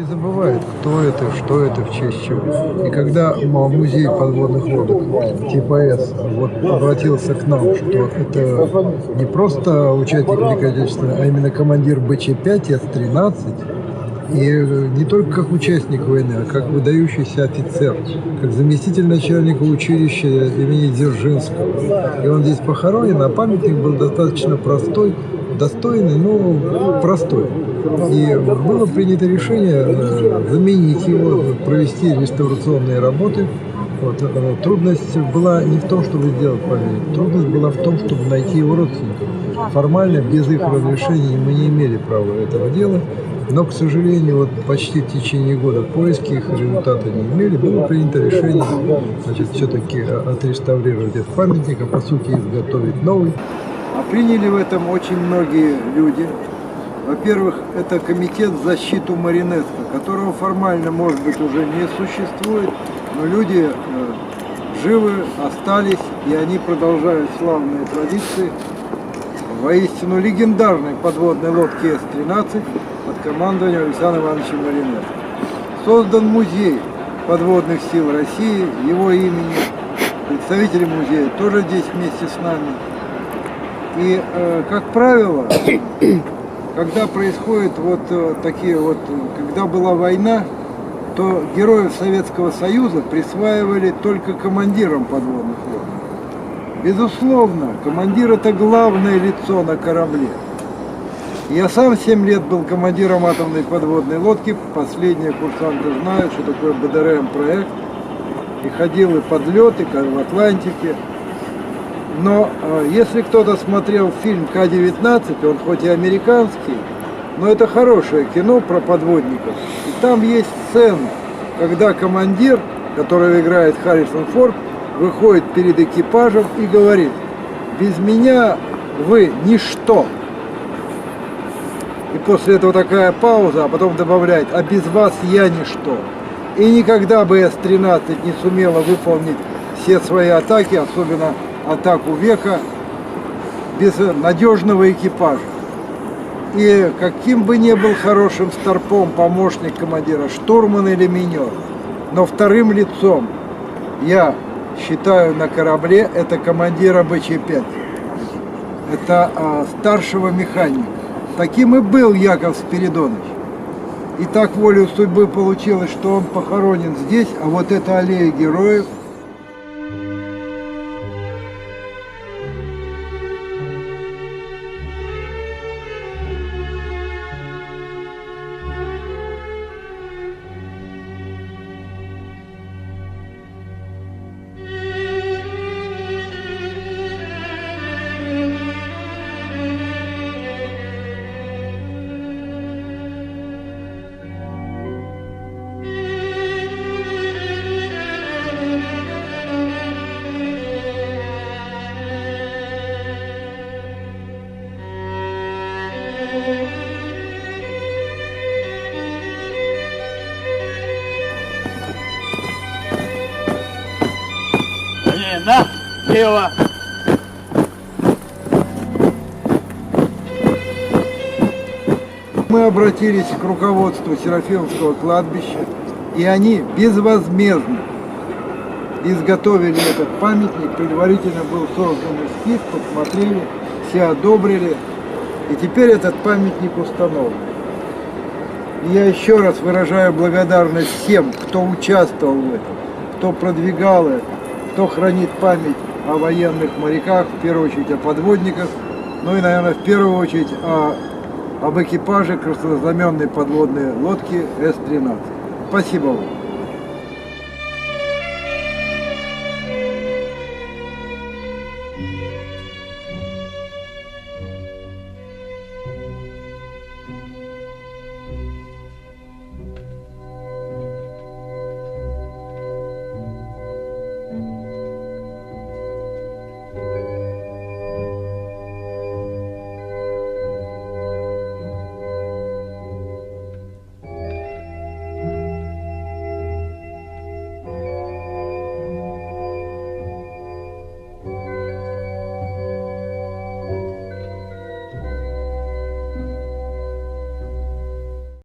забывает, кто это, что это, в честь чего. И когда музей подводных лодок типа С вот обратился к нам, что это не просто участник Великой Отечественной, а именно командир БЧ-5 С-13, и не только как участник войны, а как выдающийся офицер, как заместитель начальника училища имени Дзержинского. И он здесь похоронен, а памятник был достаточно простой, достойный, но простой. И было принято решение заменить его, провести реставрационные работы. Вот. Трудность была не в том, чтобы сделать памятник, трудность была в том, чтобы найти его родственников. Формально, без их разрешения мы не имели права этого делать. Но, к сожалению, вот почти в течение года поиски их результата не имели. Было принято решение, значит, все-таки отреставрировать этот памятник, а по сути изготовить новый. А приняли в этом очень многие люди. Во-первых, это комитет в защиту Маринеско, которого формально, может быть, уже не существует, но люди живы, остались, и они продолжают славные традиции воистину легендарной подводной лодки С-13 под командованием Александра Ивановича Маринеско. Создан музей подводных сил России, его имени, представители музея тоже здесь вместе с нами. И, как правило, когда происходят вот такие вот, когда была война, то героев Советского Союза присваивали только командирам подводных лодок. Безусловно, командир — это главное лицо на корабле. Я сам 7 лет был командиром атомной подводной лодки, последние курсанты знают, что такое БДРМ-проект, и ходил и под лед, и в Атлантике. Но если кто-то смотрел фильм К-19, он хоть и американский, но это хорошее кино про подводников. И там есть сцена, когда командир, которого играет Харрисон Форд, выходит перед экипажем и говорит: без меня вы ничто. И после этого такая пауза, а потом добавляет: а без вас я ничто. И никогда бы С-13 не сумела выполнить все свои атаки, особенно атаку века, без надежного экипажа. И каким бы ни был хорошим старпом помощник командира, штурман или минер, но вторым лицом, я считаю, на корабле это командира БЧ-5, это старшего механика. Таким и был Яков Спиридонович. И так волею судьбы получилось, что он похоронен здесь, а вот эта аллея героев. На, лево. Мы обратились к руководству Серафимовского кладбища, и они безвозмездно изготовили этот памятник. Предварительно был создан эскиз, посмотрели, все одобрили, и теперь этот памятник установлен. И я еще раз выражаю благодарность всем, кто участвовал в этом, кто продвигал это, кто хранит память о военных моряках, в первую очередь о подводниках, ну и, наверное, в первую очередь об экипаже краснознаменной подводной лодки С-13. Спасибо вам.